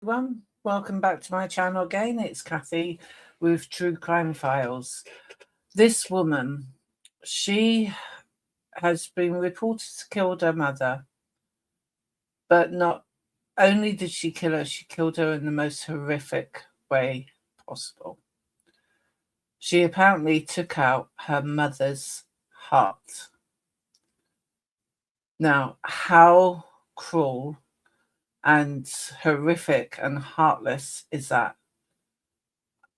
everyone. Welcome back to my channel again. It's Kathy with True Crime Files. This woman, she has been reported to kill her mother, but not only did she kill her, she killed her in the most horrific way possible. She apparently took out her mother's heart. Now, how cruel and horrific and heartless is that?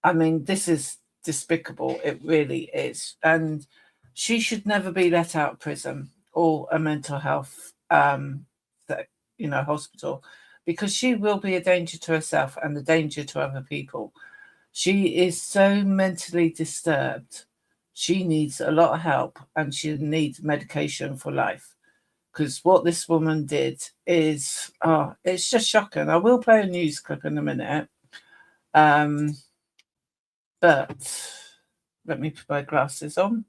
I mean, this is despicable. It really is. And she should never be let out of prison or a mental health hospital, because she will be a danger to herself and a danger to other people. She is so mentally disturbed. She needs a lot of help and she needs medication for life. Because what this woman did is, it's just shocking. I will play a news clip in a minute. But let me put my glasses on.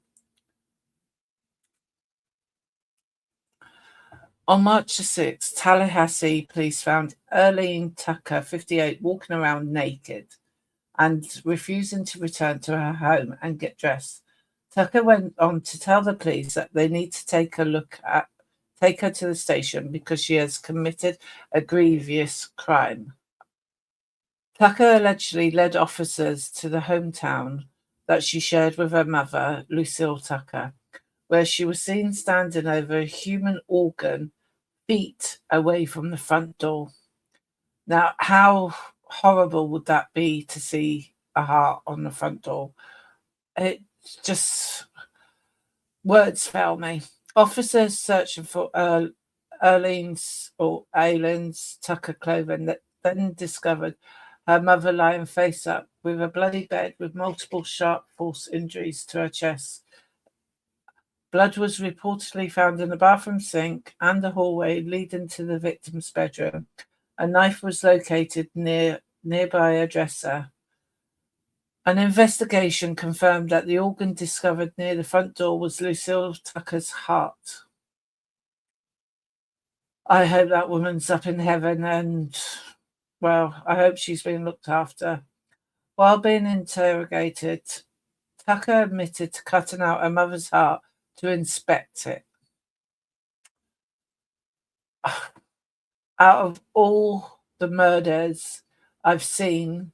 On March the 6th, Tallahassee police found Erleen Tucker, 58, walking around naked and refusing to return to her home and get dressed. Tucker went on to tell the police that they need to take her to the station because she has committed a grievous crime. Tucker allegedly led officers to the hometown that she shared with her mother, Lucille Tucker, where she was seen standing over a human organ feet away from the front door. Now, how horrible would that be to see a heart on the front door? It just, words fail me. Officers searching for Earleen Tucker clothing that then discovered her mother lying face up with a bloody bed with multiple sharp force injuries to her chest. Blood was reportedly found in the bathroom sink and the hallway leading to the victim's bedroom. A knife was located nearby a dresser. An investigation confirmed that the organ discovered near the front door was Lucille Tucker's heart. I hope that woman's up in heaven and, well, I hope she's been looked after. While being interrogated, Tucker admitted to cutting out her mother's heart to inspect it. Out of all the murders I've seen,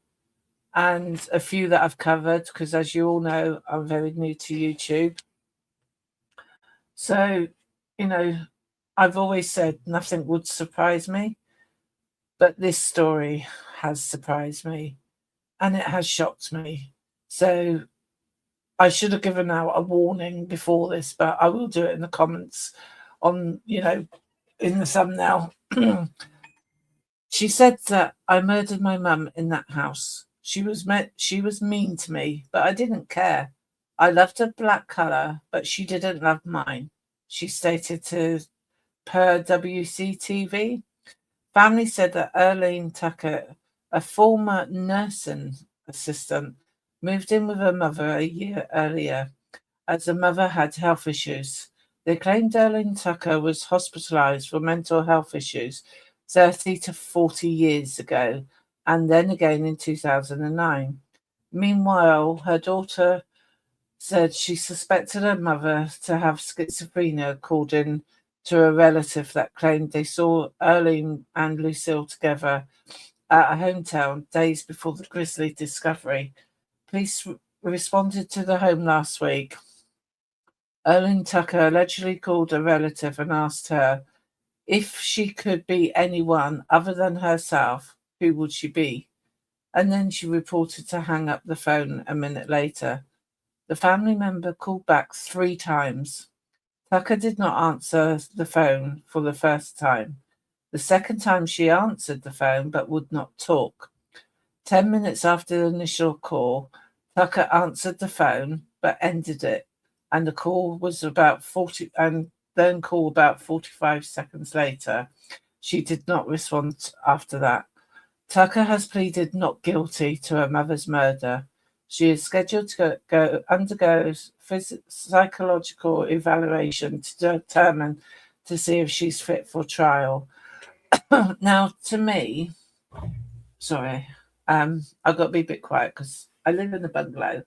and a few that I've covered, because as you all know, I'm very new to YouTube. So, I've always said nothing would surprise me, but this story has surprised me and it has shocked me. So I should have given out a warning before this, but I will do it in the comments on, in the thumbnail. She said that I murdered my mum in that house. She was mean to me, but I didn't care. I loved her black colour, but she didn't love mine, she stated per WCTV. Family said that Erleen Tucker, a former nursing assistant, moved in with her mother a year earlier as the mother had health issues. They claimed Erleen Tucker was hospitalised for mental health issues 30 to 40 years ago, and then again in 2009. Meanwhile, her daughter said she suspected her mother to have schizophrenia, according to a relative that claimed they saw Erleen and Lucille together at a hometown days before the grisly discovery. Police responded to the home last week. Erleen Tucker allegedly called a relative and asked her if she could be anyone other than herself, who would she be? And then she reported to hang up the phone a minute later. The family member called back 3 times. Tucker did not answer the phone for the first time. The second time she answered the phone but would not talk. 10 minutes after the initial call, Tucker answered the phone but ended it, and the call was about 45 seconds later. She did not respond after that. Tucker has pleaded not guilty to her mother's murder. She is scheduled to undergo psychological evaluation to determine to see if she's fit for trial. Now, to me, Sorry. I've got to be a bit quiet because I live in a bungalow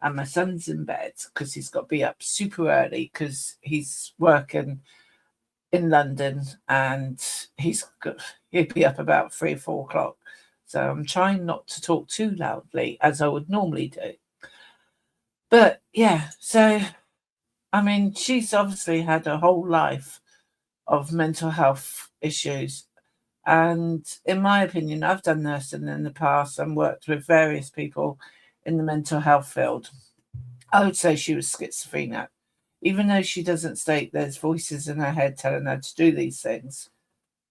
and my son's in bed because he's got to be up super early because he's working in London and he'll be up about 3 or 4 o'clock. So I'm trying not to talk too loudly as I would normally do. But yeah, so I mean, she's obviously had a whole life of mental health issues. And in my opinion, I've done nursing in the past and worked with various people in the mental health field. I would say she was schizophrenic, even though she doesn't state there's voices in her head telling her to do these things.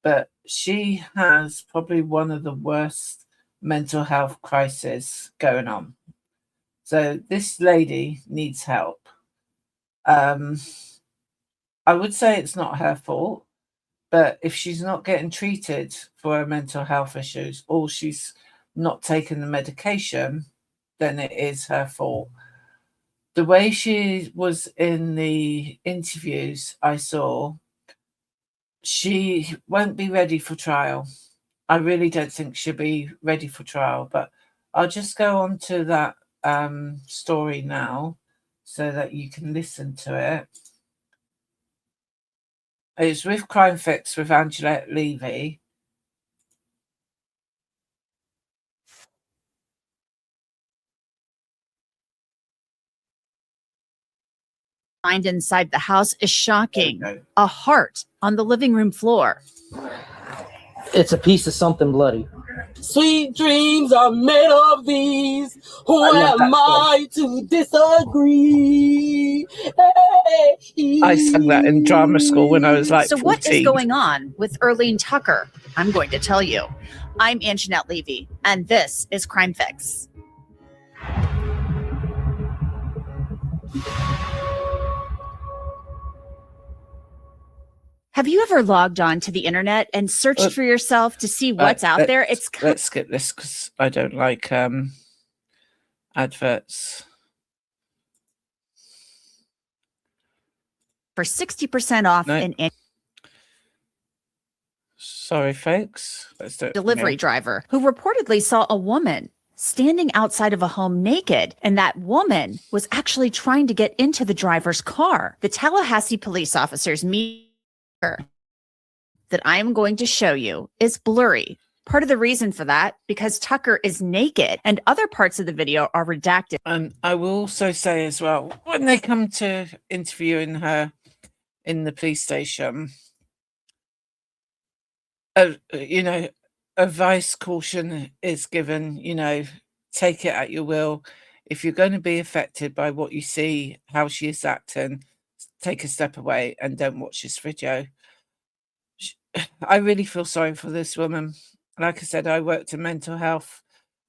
But she has probably one of the worst mental health crises going on. So this lady needs help. I would say it's not her fault, but if she's not getting treated for her mental health issues or she's not taking the medication, then it is her fault. The way she was in the interviews I saw, she won't be ready for trial. I really don't think she'll be ready for trial, but I'll just go on to that story now so that you can listen to it. It's with Crime Fix with Angela Levy. Find inside the house is shocking. A heart on the living room floor. It's a piece of something bloody. Sweet dreams are made of these. Who am I to disagree? Hey. I sang that in drama school when I was like 14. What is going on with Erleen Tucker? I'm going to tell you. I'm Anjanette Levy, and this is Crime Fix. Have you ever logged on to the internet and searched for yourself to see what's out there? Let's skip this because I don't like adverts. For 60% off in Sorry, folks. Let's do it. Delivery driver who reportedly saw a woman standing outside of a home naked, and that woman was actually trying to get into the driver's car. The Tallahassee police officers that I am going to show you is blurry. Part of the reason for that, because Tucker is naked and other parts of the video are redacted. And I will also say as well, when they come to interviewing her in the police station, advice, caution is given, take it at your will. If you're going to be affected by what you see, how she is acting, take a step away and don't watch this video. I really feel sorry for this woman. Like I said, I worked in mental health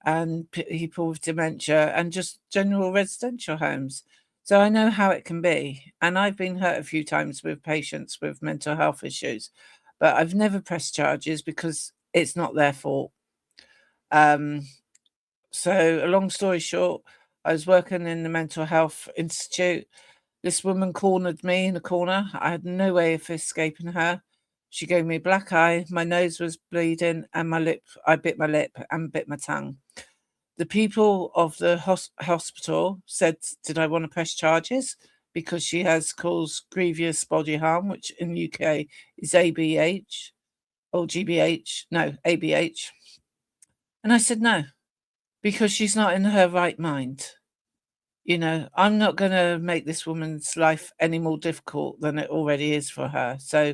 and people with dementia and just general residential homes. So I know how it can be. And I've been hurt a few times with patients with mental health issues, but I've never pressed charges because it's not their fault. So a long story short, I was working in the mental health institute. This woman cornered me in a corner. I had no way of escaping her. She gave me a black eye. My nose was bleeding and I bit my lip and bit my tongue. The people of the hospital said, did I want to press charges? Because she has caused grievous bodily harm, which in the UK is ABH or GBH. No, ABH. And I said no, because she's not in her right mind. I'm not going to make this woman's life any more difficult than it already is for her. So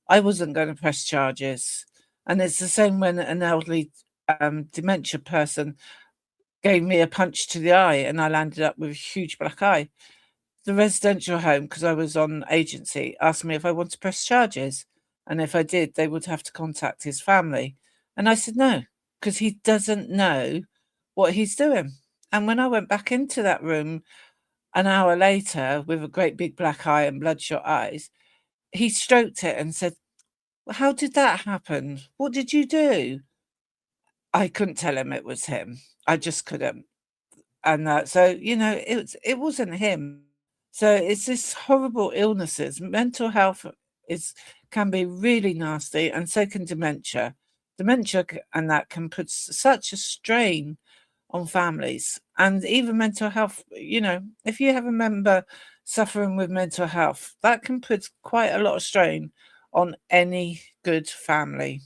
I wasn't going to press charges. And it's the same when an elderly dementia person gave me a punch to the eye and I landed up with a huge black eye. The residential home, because I was on agency, asked me if I wanted to press charges. And if I did, they would have to contact his family. And I said no, because he doesn't know what he's doing. And when I went back into that room an hour later with a great big black eye and bloodshot eyes, he stroked it and said, well, how did that happen? What did you do? I couldn't tell him it was him. I just couldn't. And so, it wasn't him. So it's this horrible illnesses. Mental health can be really nasty, and so can dementia. dementia and that can put such a strain on families and even mental health. You know, if you have a member suffering with mental health, that can put quite a lot of strain on any good family.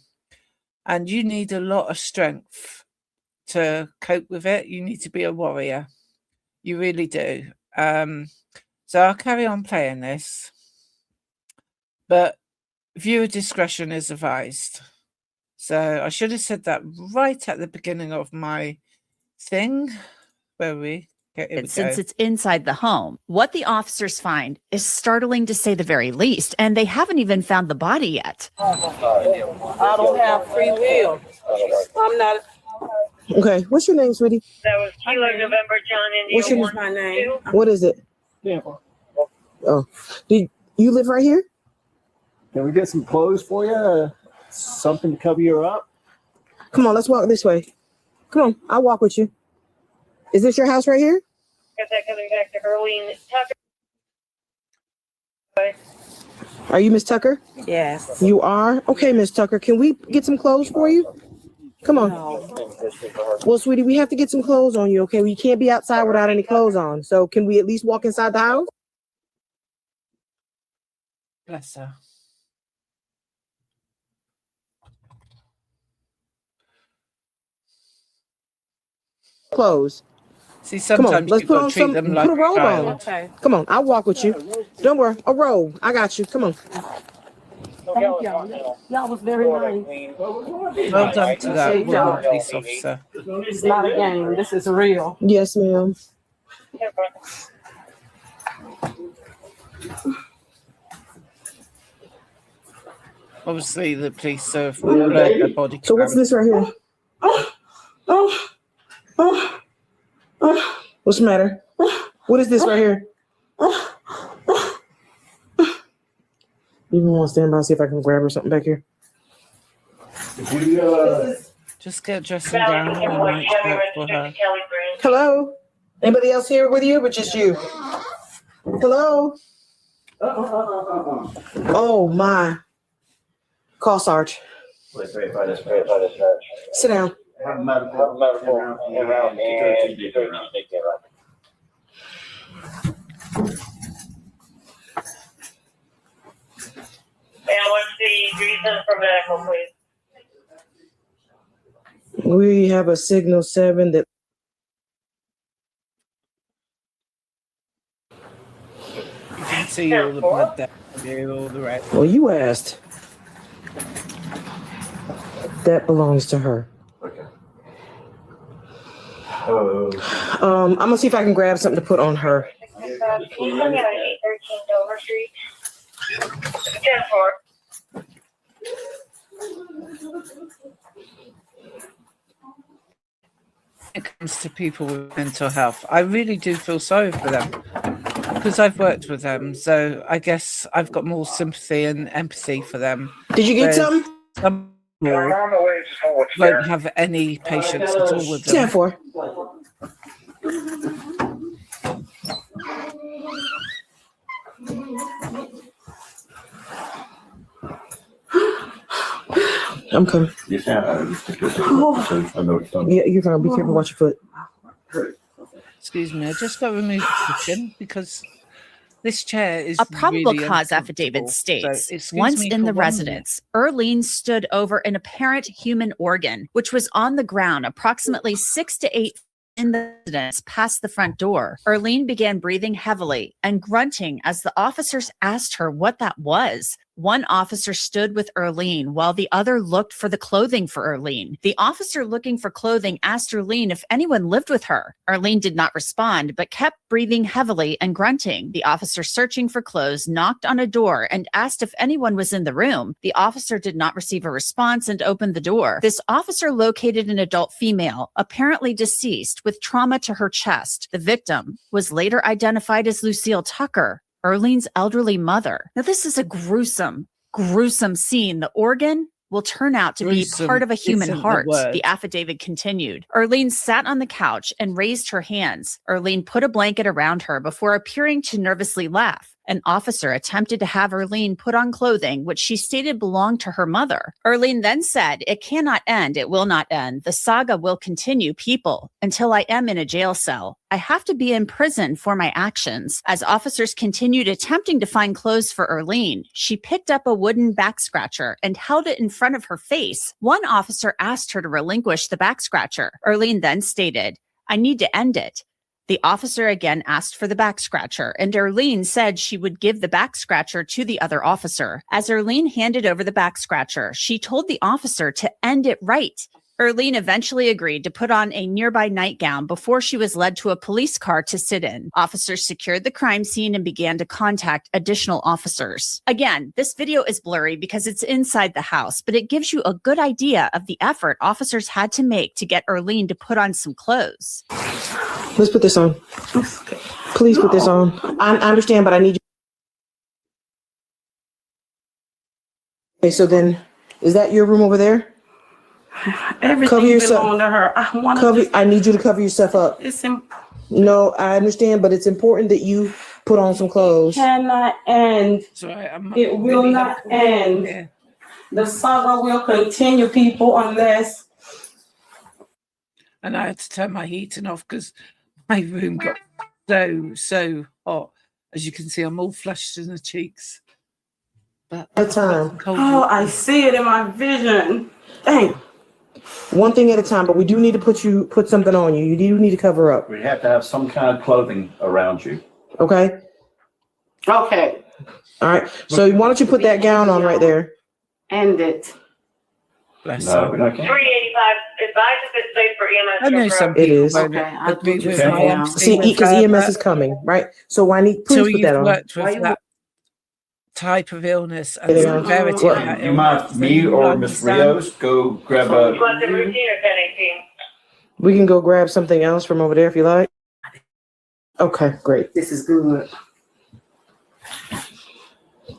And you need a lot of strength to cope with it. You need to be a warrior. You really do. So I'll carry on playing this, but viewer discretion is advised. So I should have said that right at the beginning of my thing. Where we? Okay, since it's inside the home. What the officers find is startling to say the very least, and they haven't even found the body yet. I don't have free will. I'm not. Okay, what's your name, sweetie? That was Kilo November John India. What's your What's my name? What is it? Yeah. Oh, do you live right here? Can we get some clothes for you? Something to cover you up? Come on, let's walk this way. Come on, I'll walk with you. Is this your house right here? Got that coming back to Erleen Tucker. Are you Miss Tucker? Yes. You are? Okay, Miss Tucker. Can we get some clothes for you? Come on. Well, sweetie, we have to get some clothes on you, okay? We can't be outside without any clothes on. So can we at least walk inside the house? Bless her. Clothes. See, Come on, sometimes let's you've put got on to treat some, them put like a robe on. Okay. Come on, I'll walk with you. Don't worry, a robe. I got you. Come on. Thank y'all. Y'all was very nice. Well done to that woman police officer. It's not a game. This is real. Yes, ma'am. Obviously, the police have blurred their body So what's cam. this right here? What's the matter? What is this right here? You even want to stand by and see if I can grab her something back here? Just get dressing down and I might check for her. Hello? Anybody else here with you, but just you? Hello? Oh my. Call Sarge. Sit down. And what's the reason for medical, please? We have a signal 7 that You can see all the blood there, all the red. well, you asked. That belongs to her. Okay. I'm gonna see if I can grab something to put on her. Can you tell me about 813 Dover Street? 10-4. When it comes to people with mental health, I really do feel sorry for them because I've worked with them. So I guess I've got more sympathy and empathy for them. Did you get Whereas something? Some people won't have any patience at all with them. 10-4. I'm coming. You sound I know it's done. Yeah, you're fine. Be careful. Watch your foot. Excuse me, I just got to remove the cushion because this chair is A probable really cause uncomfortable. affidavit So states, excuse once me in for the 1 residence, Erleen stood over an apparent human organ, which was on the ground approximately 6 to 8 in the residence past the front door. Erleen began breathing heavily and grunting as the officers asked her what that was. One officer stood with Erleen while the other looked for the clothing for Erleen. The officer looking for clothing asked Erleen if anyone lived with her. Erleen did not respond, but kept breathing heavily and grunting. The officer searching for clothes knocked on a door and asked if anyone was in the room. The officer did not receive a response and opened the door. This officer located an adult female, apparently deceased, with trauma to her chest. The victim was later identified as Lucille Tucker, Erleen's elderly mother. Now, this is a gruesome, gruesome scene. The organ will turn out to Gruesome be part of a human isn't the heart, word. the affidavit continued. Erleen sat on the couch and raised her hands. Erleen put a blanket around her before appearing to nervously laugh. An officer attempted to have Erleen put on clothing, which she stated belonged to her mother. Erleen then said, "It cannot end. It will not end. The saga will continue, people, until I am in a jail cell. I have to be in prison for my actions." As officers continued attempting to find clothes for Erleen, she picked up a wooden back scratcher and held it in front of her face. One officer asked her to relinquish the back scratcher. Erleen then stated, "I need to end it." The officer again asked for the back scratcher, and Erleen said she would give the back scratcher to the other officer. As Erleen handed over the back scratcher, she told the officer to end it right. Erleen eventually agreed to put on a nearby nightgown before she was led to a police car to sit in. Officers secured the crime scene and began to contact additional officers. Again, this video is blurry because it's inside the house, but it gives you a good idea of the effort officers had to make to get Erleen to put on some clothes. Let's put this on. Please put this on. I understand, but I need you. Okay, so then, is that your room over there? Everything Cover yourself. belongs to her. I need you to cover yourself up. It's No, I understand, but it's important that you put on some clothes. cannot end. Sorry, It will not end. Yeah. The saga will continue, people, unless And I had to turn my heating off because my room got so hot. As you can see, I'm all flushed in the cheeks. But At a time. I see it in my vision. Dang. One thing at a time, but we do need to put something on you. You do need to cover up. We have to have some kind of clothing around you. Okay? Okay. All right. So why don't you put that gown on right there? End it. bless No, her. we're not. 385. Advise if it's safe for EMS. I know some It people is. won't Okay, I agree do with too. my MC See, with because her, EMS but is coming, right? So why need till please put that you've on. worked Why with you that type of illness and Yeah. severity of that You mind illness, me you or Miss understand. Rios go grab You a, want the routine or 1018? We can go grab something else from over there if you like. Okay, great. This is good.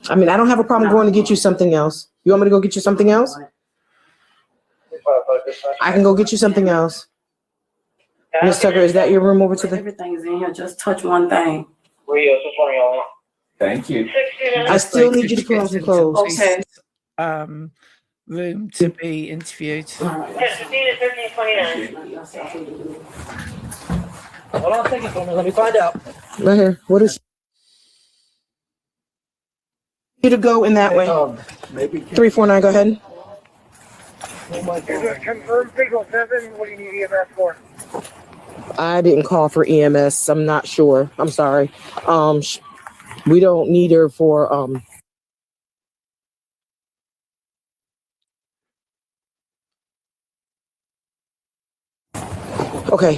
I mean, I don't have a problem going to get you something else. You want me to go get you something else? I can go get you something else. Miss Tucker, is that your room over to the? Everything's in here. Just touch one thing. Rios, which one y'all want? thank you. 16 I still need you to put on some clothes. Okay. Room to be interviewed. 15 to 1329. Hold on a second for me. Let me find out. Right here. What is? You to go in that way. Maybe. 349. Go ahead. Confirm signal 7. What do you need EMS for? I didn't call for EMS. I'm not sure. I'm sorry. We don't need her for Okay,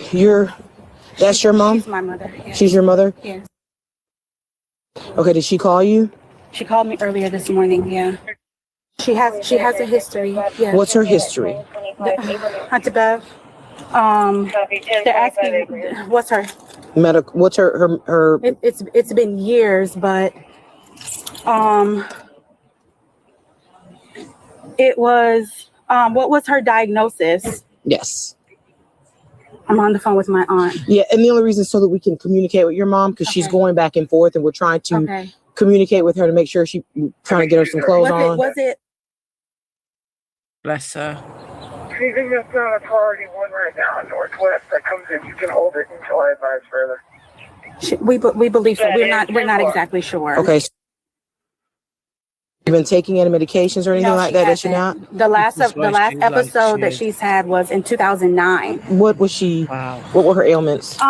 that's your mom? She's my mother. Yeah. She's your mother? Yeah. Okay, did she call you? She called me earlier this morning. Yeah. She has a history. Yeah. What's her history? Hunter Bev. They're asking what's her. What's her It's been years, but it was what was her diagnosis? Yes. I'm on the phone with my aunt. Yeah, and the only reason is so that we can communicate with your mom because she's going back and forth and we're trying to communicate with her to make sure trying to get her some clothes on. Was it? Bless her. Anything that's not a priority 1 right now in Northwest that comes in, you can hold it until I advise further. We believe so. We're not exactly sure. Okay. So you've been taking any medications or anything like that? Is she not? The last episode that she's had was in 2009. What was she? Wow. What were her ailments? She's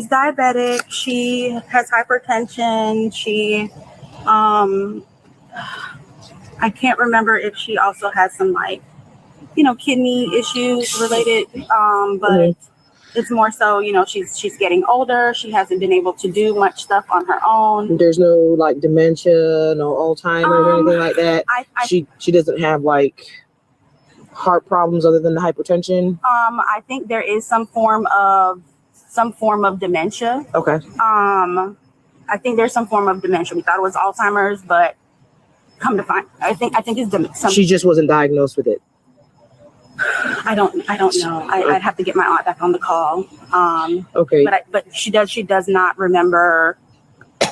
diabetic. She has hypertension. She, I can't remember if she also has some kidney issues related. But it's more so, she's getting older. She hasn't been able to do much stuff on her own. There's no dementia, no Alzheimer's or anything like that. She doesn't have heart problems other than the hypertension. I think there is some form of dementia. Okay. I think there's some form of dementia. We thought it was Alzheimer's, but come to find, I think it's dementia. She just wasn't diagnosed with it. I don't know. I'd have to get my aunt back on the call. Okay. But she does not remember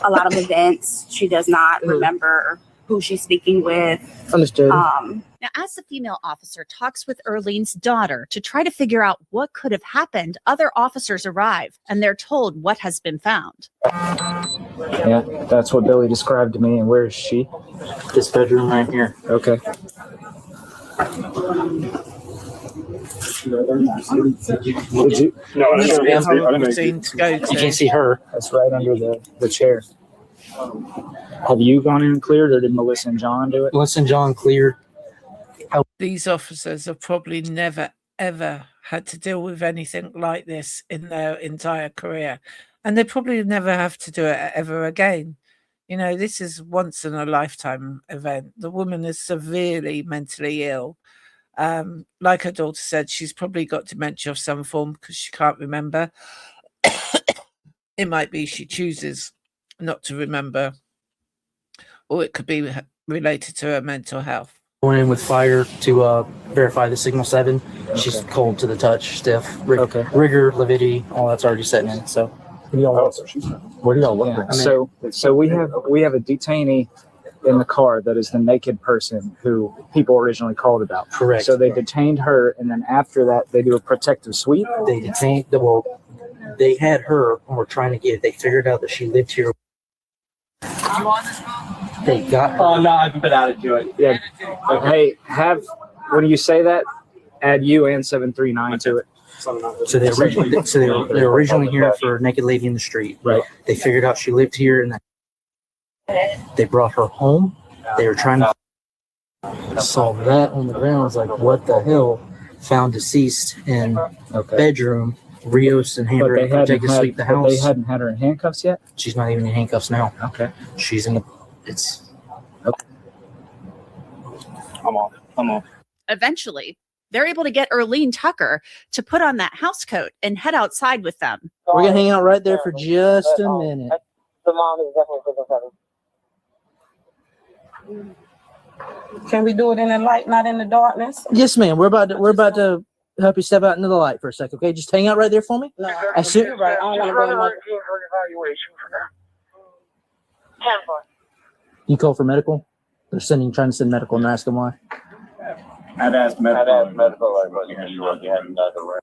a lot of events. She does not remember who she's speaking with. Understood. Now, as the female officer talks with Erleen's daughter to try to figure out what could have happened, other officers arrive and they're told what has been found. Yeah, that's what Billy described to me. And where is she? This bedroom right here. Okay. Did you? No, I This didn't see- I didn't is see- scene to go You to. can't see her. That's right under the chair. Have you gone in and cleared, or did Melissa and John do it? Listen, John cleared. These officers have probably never, ever had to deal with anything like this in their entire career. And they probably never have to do it ever again. You know, this is once in a lifetime event. The woman is severely mentally ill. Like her daughter said, she's probably got dementia of some form because she can't remember. It might be she chooses not to remember, or it could be related to her mental health. Going in with fire to verify the signal 7. She's cold to the touch, stiff. Okay. Rigor, lividity, all that's already setting in. So, What do y'all look for? So we have a detainee in the car that is the naked person who people originally called about. correct. So they detained her, and then after that, they do a protective sweep. They detained. They had her and were trying to get it. They figured out that she lived here. They got her. Oh, no, I haven't been out of it. Yeah. Hey, when you say that, add you and 739 to it. So they were originally here for a naked lady in the street. Right. They figured out she lived here, and they brought her home. They were trying to solve that on the ground. It's like, what the hell? Found deceased in bedroom. Rios and But handwritten protective sweep the house. They hadn't had her in handcuffs yet? She's not even in handcuffs now. Okay. She's in the. It's. Okay. I'm off. Eventually, they're able to get Erleen Tucker to put on that house coat and head outside with them. We're gonna hang out right there for just a minute. The mom is definitely signal 7. Can we do it in the light, not in the darkness? Yes, ma'am. We're about to help you step out into the light for a second. Okay, just hang out right there for me. No, I see. you're right. I don't want to go in my. Evaluation for now. 10-4. You call for medical. They're trying to send medical, and ask them why. I'd asked medical. I wasn't here. You had another way.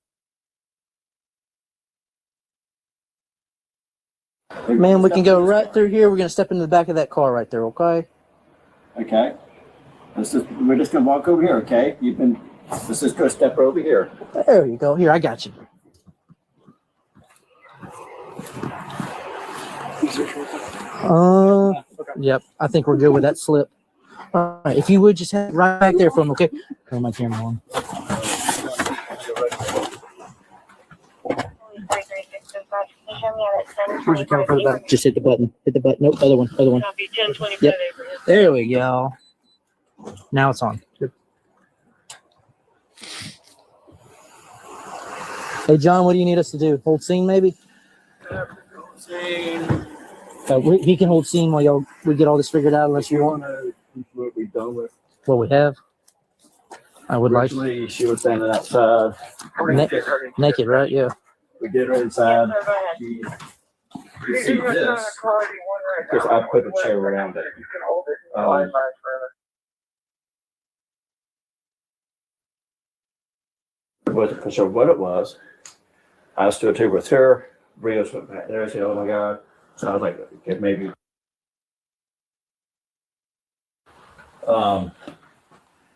Man, we can go right through here. We're gonna step into the back of that car right there. Okay. Okay. We're just gonna walk over here. Okay. Let's just go step over here. There you go. Here, I got you. Yep. I think we're good with that slip. All right. If you would just head right back there for me, okay? Turn my camera on. Where's your camera for the back? Just hit the button. Hit the button. Nope. Other one. Yep. There we go. Now it's on. Good. Hey, John, what do you need us to do? Hold scene, maybe? He can hold scene while we get all this figured out, unless you want. What we've done with. What we have. I would like. Originally, she was standing outside. Naked, right? Yeah. We get her inside. You see this, because I put a chair around it. Wasn't sure what it was. I stood here with her. Rios went back there and said, "Oh my God." So I was like, okay, maybe.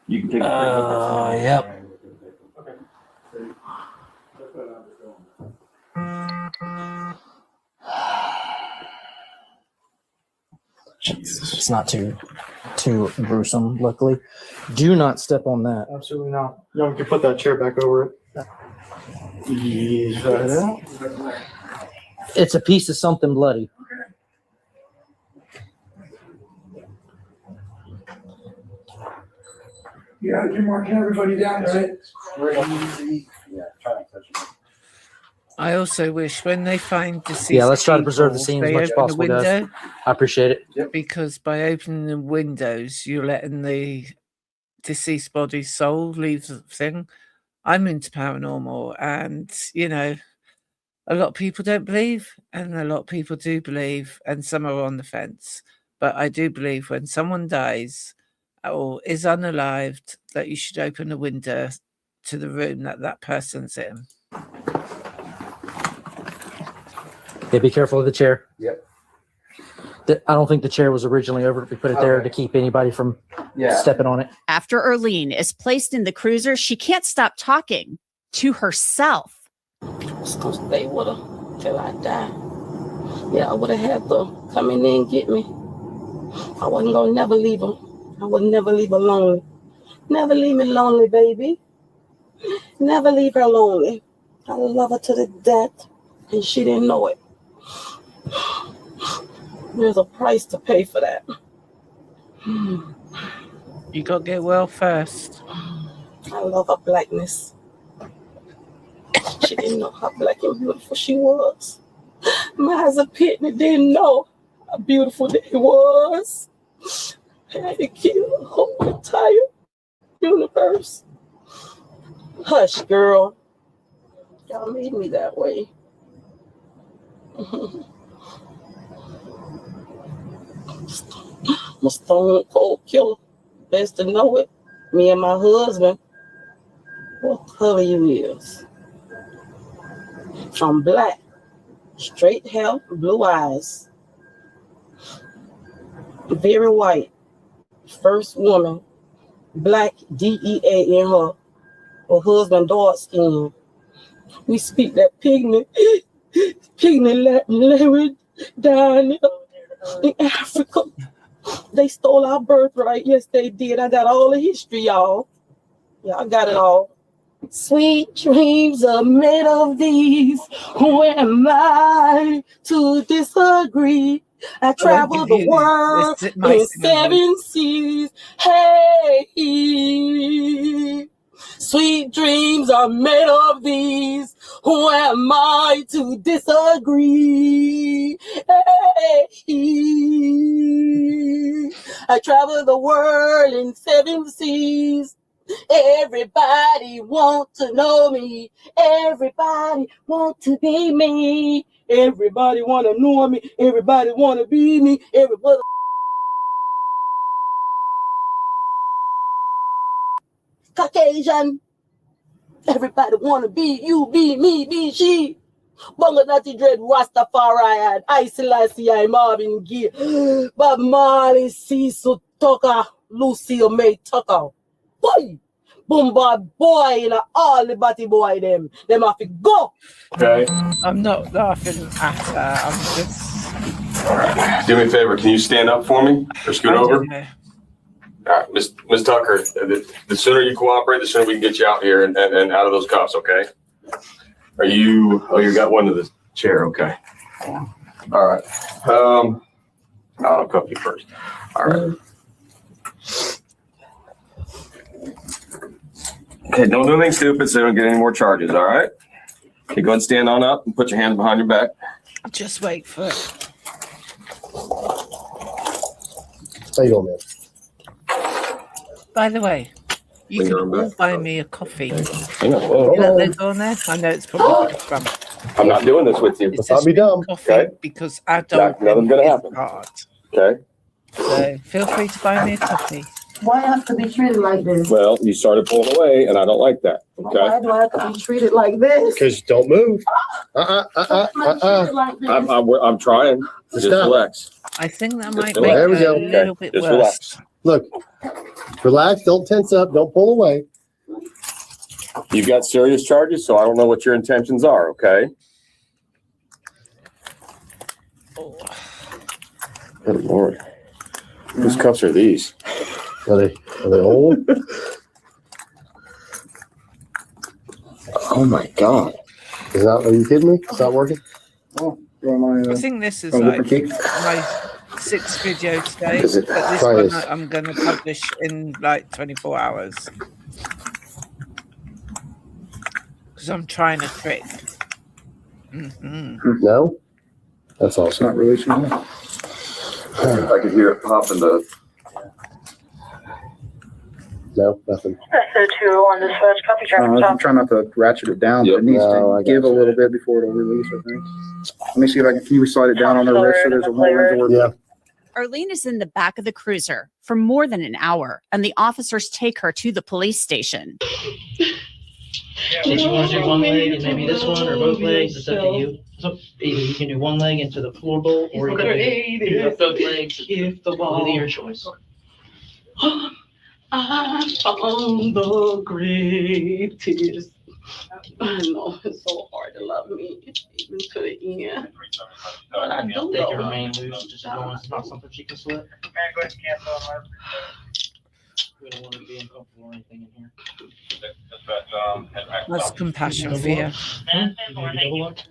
You can take a Yep. It's not too gruesome, luckily. Do not step on that. Absolutely not. No, we can put that chair back over it. It's a piece of something bloody. Yeah, you're marking everybody down, right? I also wish when they find deceased Yeah, let's try to preserve the people, scene as they much as open possible, the guys. window, I appreciate it. because by opening the windows, you're letting the deceased body's soul leave the thing. I'm into paranormal, and a lot of people don't believe, and a lot of people do believe, and some are on the fence. But I do believe when someone dies or is unalived, that you should open a window to the room that person's in. Yeah, be careful of the chair. Yep. I don't think the chair was originally over. We put it there to keep anybody from stepping on it. After Erleen is placed in the cruiser, she can't stop talking to herself. I was gonna stay with her till I die. Yeah, I would have had to come in there and get me. I wasn't gonna never leave her. I would never leave her lonely. Never leave me lonely, baby. Never leave her lonely. I love her to the death, and she didn't know it. There's a price to pay for that. You got to get well first. I love her blackness. She didn't know how black and beautiful she was. Maza Pitney didn't know how beautiful they was. I had to kill the whole entire universe. Hush, girl. Y'all made me that way. I'm a stone cold killer. Best to know it. Me and my husband. What color you is? I'm black. Straight hair, blue eyes. Very white. First woman. Black DEA in her. Her husband dark skin. We speak that pygmy language down in Africa. They stole our birthright. Yes, they did. I got all the history, y'all. Yeah, I got it all. Sweet dreams are made of these. Who am I to disagree? I travel the world in 7 seas. Hey, sweet dreams are made of these. Who am I to disagree? Hey, I travel the world in 7 seas. Everybody want to know me. Everybody want to be me. Everybody want to know me. Everybody want to be me. Everybody. Caucasian. Everybody want to be you, be me, be she. Bunganati Dread, Rastafari, I Selassie, I Marvin Gaye, Bob Marley, Cecil Tucker, Lucille Tucker. Boy, Boomba boy, and all the batty boy, them have to go. Okay. I'm not laughing at her. I'm just. Do me a favor. Can you stand up for me or scoot over? Yeah. All right, Miss Tucker. The sooner you cooperate, the sooner we can get you out here and out of those cuffs. Okay. Are you? Oh, you got one to the chair. Okay. Yeah. All right. I'll cuff you first. All right. Okay, don't do anything stupid so you don't get any more charges, all right? Okay, go ahead and stand on up and put your hands behind your back. Just wait for it. How you doing, man? By the way, you can all buy me a coffee. Hang on. Whoa, You know they go on there? I know it's probably from. I'm not doing this with you. It's I'll be dumb. coffee Okay. because adult Nothing's gonna happen. hard. Okay. So feel free to buy me a coffee. Why I have to be treated like this? Well, you started pulling away, and I don't like that. Okay. Why do I have to be treated like this? Because don't move. I'm trying. Just Stop. relax. I think that might Just make relax. There we it go. a little bit Just worse. relax. Look, relax. Don't tense up. Don't pull away. You've got serious charges, so I don't know what your intentions are. Okay. Good Lord. Whose cuffs are these? Are they old? Oh my God. Are you kidding me? It's not working? I think this is like my 6th video today, Is it? but this Try one this. I'm going to publish in like 24 hours. Because I'm trying a trick. No? That's awesome. Not really sure. I could hear it pop in the. No, nothing. SO2 on dispatch, copy traffic I'm trying not to ratchet it down, but it needs to give a little bit before it'll release, I think. Let me see if can you slide it down on the wrist so there's a more room to work. Yeah. Erleen is in the back of the cruiser for more than an hour, and the officers take her to the police station. So if you want to do one leg and maybe this one or both legs, it's up to you. So either you can do one leg into the floorbolt or you can do both legs. Either your choice. I found the greatest. I know it's so hard to love me, even to the end. But I do They can know. remain loose just as long as it's not something she can slip. We don't want to be uncomfortable or anything in here. That's compassion for you.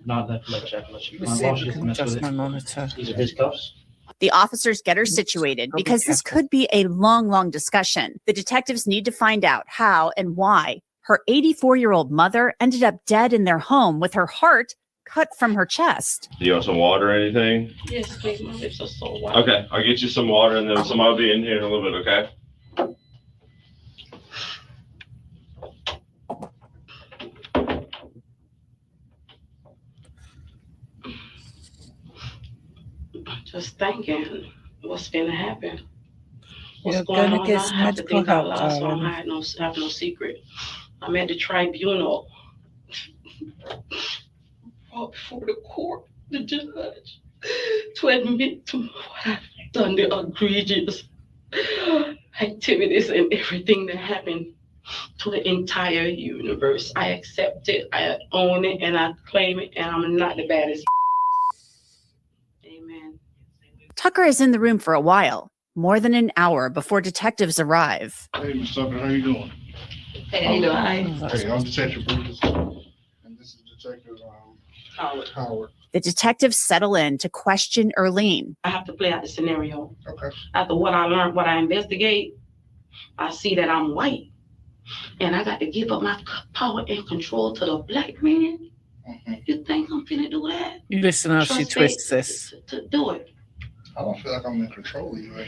Not that leg check unless you Let's see if I can adjust my monitor. These are his cuffs. The officers get her situated because this could be a long discussion. The detectives need to find out how and why her 84-year-old mother ended up dead in their home with her heart cut from her chest. Do you want some water or anything? Yes, please, my lips are so white. Okay, I'll get you some water and then some. I'll be in here in a little bit, okay? Just thinking what's gonna happen. What's You're going gonna on? get I some have to medical think out help, loud, so darling. I have no secret. I'm at the tribunal. Brought before the court, the judge, to admit to what I've done, the egregious activities and everything that happened to the entire universe. I accept it, I own it, and I claim it, and I'm not the baddest. Amen. Tucker is in the room for a while, more than an hour before detectives arrive. Hey, Ms. Tucker, how you doing? Hey, how you doing? Hey, I'm Detective Brutus, and this is Detective Howard. The detectives settle in to question Erleen. I have to play out the scenario. Okay. After what I learned, what I investigate, I see that I'm white. And I got to give up my power and control to the black man. You think I'm finna do that? You listen how she Trust twists me this. to do it. I don't feel like I'm in control of you or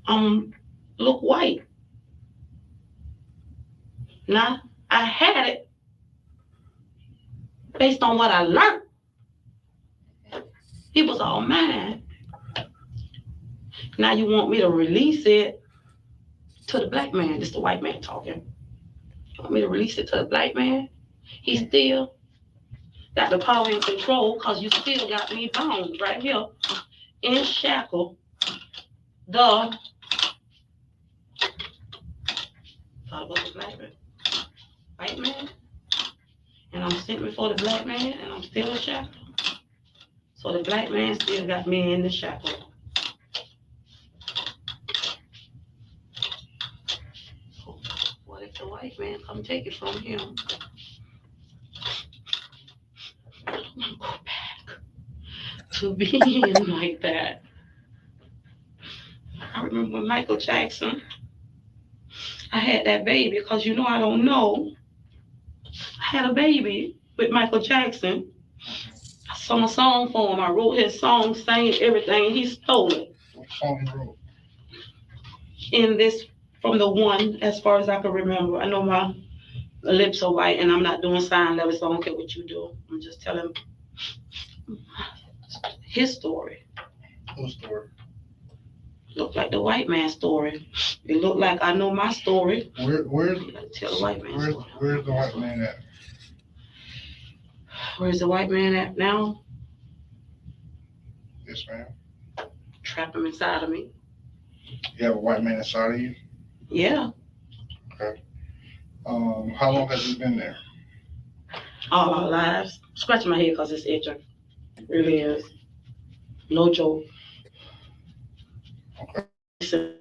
anything. Look white. Now, I had it based on what I learned. He was all mad. Now you want me to release it to the black man. This is the white man talking. You want me to release it to the black man? He still got the power and control because you still got me bound right here in shackle. Thought about the black man. White man. And I'm sitting before the black man and I'm still in shackle. So the black man still got me in the shackle. What if the white man come take it from him? I don't want to go back to being like that. I remember when Michael Jackson, I had that baby because you know I don't know. I had a baby with Michael Jackson. I sung a song for him. I wrote his song, sang it, everything, and he stole it. What song you wrote? In this, from the one, as far as I can remember. I know my lips are white and I'm not doing sign language, so I don't care what you do. I'm just telling his story. Whose story? Looked like the white man's story. It looked like I know my story. Where's Tell the white man's story. Where's the white man at? Where's the white man at now? Yes, ma'am. Trap him inside of me. You have a white man inside of you? Yeah, Okay. How long has he been there? all our lives. Scratching my head because it's itching. It really is. No joke. Okay.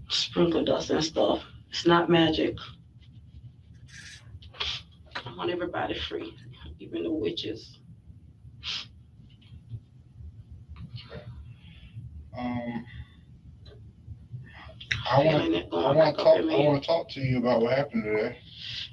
Sprinkle dust and stuff. It's not magic. I want everybody free, even the witches. I want to talk to you about what happened today.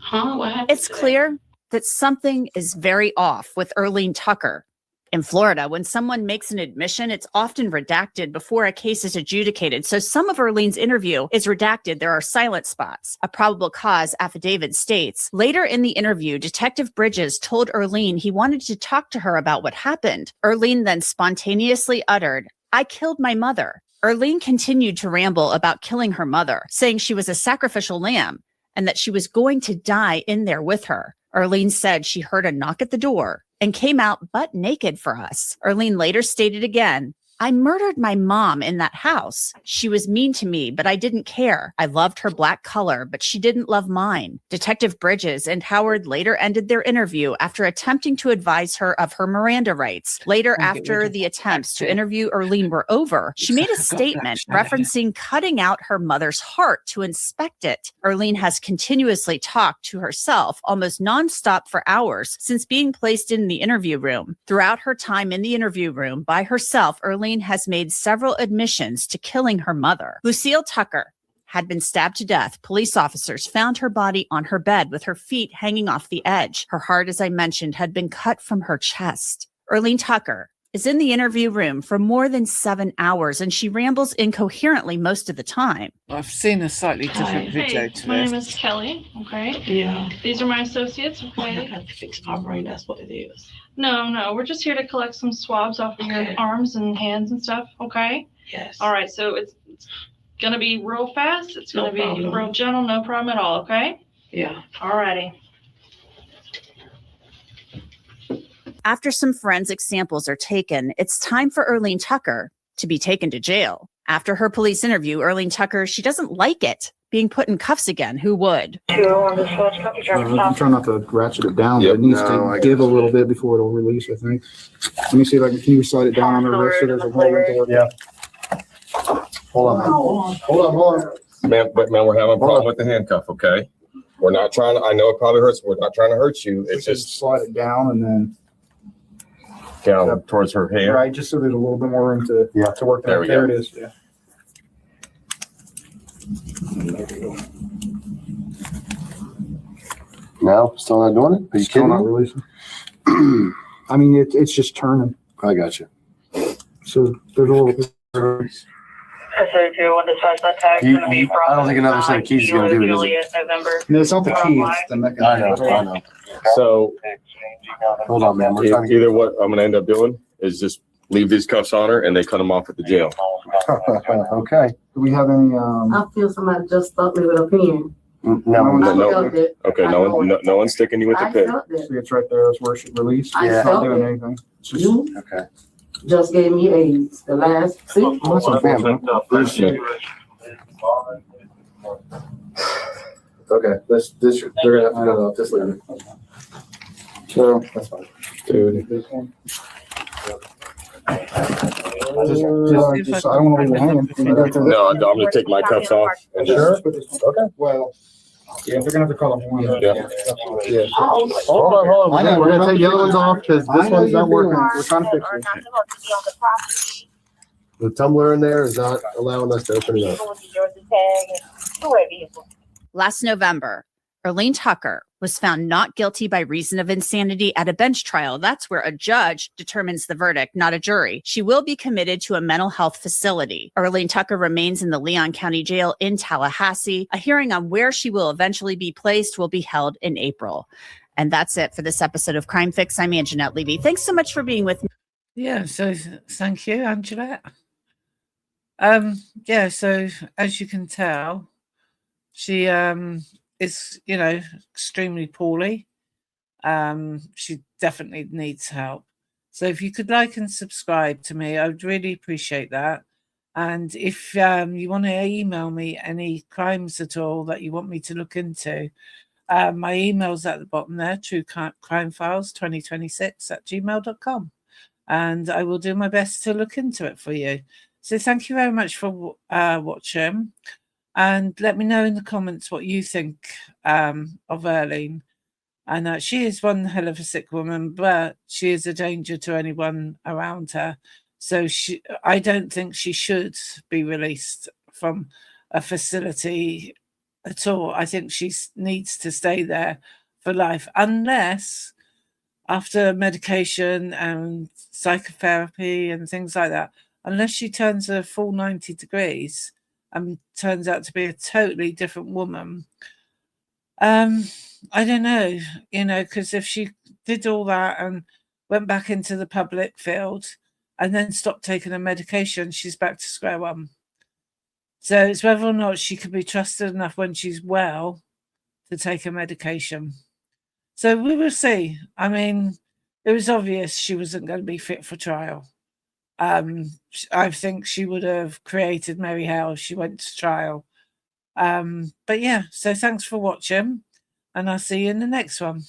Huh? What happened? It's clear that something is very off with Erleen Tucker. In Florida, when someone makes an admission, it's often redacted before a case is adjudicated. So some of Erleen's interview is redacted. There are silent spots. A probable cause affidavit states, later in the interview, Detective Bridges told Erleen he wanted to talk to her about what happened. Erleen then spontaneously uttered, "I killed my mother." Erleen continued to ramble about killing her mother, saying she was a sacrificial lamb and that she was going to die in there with her. Erleen said she heard a knock at the door and came out butt naked for us. Erleen later stated again, "I murdered my mom in that house. She was mean to me, but I didn't care. I loved her black color, but she didn't love mine." Detective Bridges and Howard later ended their interview after attempting to advise her of her Miranda rights. Later, after the attempts to interview Erleen were over, she made a statement referencing cutting out her mother's heart to inspect it. Erleen has continuously talked to herself almost nonstop for hours since being placed in the interview room. Throughout her time in the interview room by herself, Erleen has made several admissions to killing her mother. Lucille Tucker had been stabbed to death. Police officers found her body on her bed with her feet hanging off the edge. Her heart, as I mentioned, had been cut from her chest. Erleen Tucker is in the interview room for more than 7 hours, and she rambles incoherently most of the time. I've seen a slightly different video Hey, to my this. name is Kelly. Okay. Yeah. These are my associates. Okay. I got to fix my brain. That's what it is. No, we're just here to collect some swabs off of your arms and hands and stuff. Okay. Yes. All right. So it's gonna be real fast. It's gonna be real gentle. No problem at all. Okay. Yeah. All righty. After some forensic samples are taken, it's time for Erleen Tucker to be taken to jail. After her police interview, Erleen Tucker, she doesn't like it being put in cuffs again. Who would? I'm trying not to ratchet it down, but it needs to give a little bit before it'll release, I think. Let me see if I can you slide it down on the wrist so there's a moment there? Yeah. Hold on. Man, we're having a problem with the handcuff, okay? We're not trying to, I know it probably hurts, we're not trying to hurt you. It's just Slide it down and then, down towards her hand. right, just so there's a little bit more room to work. There we There go. it is, yeah. No, still not doing it? Are you Still kidding not me? releasing. I mean, it's just turning, I got you. so there's a little. I don't think another set of keys is gonna do it, is it? No, it's not the key, it's the mechanism. I know. So Hold on, man. We're trying to either what I'm gonna end up doing is just leave these cuffs on her and they cut them off at the jail. Okay. Do we have any, I feel somebody just stuck me with a pen. No, I no. felt it. Okay, no one's sticking you with the I pin. felt it. see it's right there, that's where it should release. I It's not felt doing it. anything. It's just, You okay. just gave me AIDS. The last, see? that's a bam, huh? Okay, this, they're gonna have to go off this later. So, that's fine. Dude. Just, I don't want to leave it hanging. No, I'm gonna take my cuffs off. And just, Okay. Well, yeah, they're gonna have to call them one. Yeah. Yeah. Hold on. I know, we're gonna take the other ones off because this one's not working. We're trying to fix it. The tumbler in there is not allowing us to open it up. Last November, Erleen Tucker was found not guilty by reason of insanity at a bench trial. That's where a judge determines the verdict, not a jury. She will be committed to a mental health facility. Erleen Tucker remains in the Leon County Jail in Tallahassee. A hearing on where she will eventually be placed will be held in April. And that's it for this episode of Crime Fix. I'm Anjanette Levy. Thanks so much for being with me. Yeah, so thank you, Angela. Yeah, so as you can tell, she is, extremely poorly. She definitely needs help. So if you could like and subscribe to me, I would really appreciate that. And if you want to email me any crimes at all that you want me to look into, my email's at the bottom there, truecrimefiles2026@gmail.com. And I will do my best to look into it for you. So thank you very much for watching. And let me know in the comments what you think of Erleen. And she is one hell of a sick woman, but she is a danger to anyone around her. So I don't think she should be released from a facility at all. I think she needs to stay there for life, unless after medication and psychotherapy and things like that, unless she turns a full 90 degrees and turns out to be a totally different woman, I don't know, because if she did all that and went back into the public field and then stopped taking her medication, she's back to square one. So it's whether or not she could be trusted enough when she's well to take her medication. So we will see. I mean, it was obvious she wasn't going to be fit for trial. I think she would have created merry hell if she went to trial. But yeah, so thanks for watching, and I'll see you in the next one.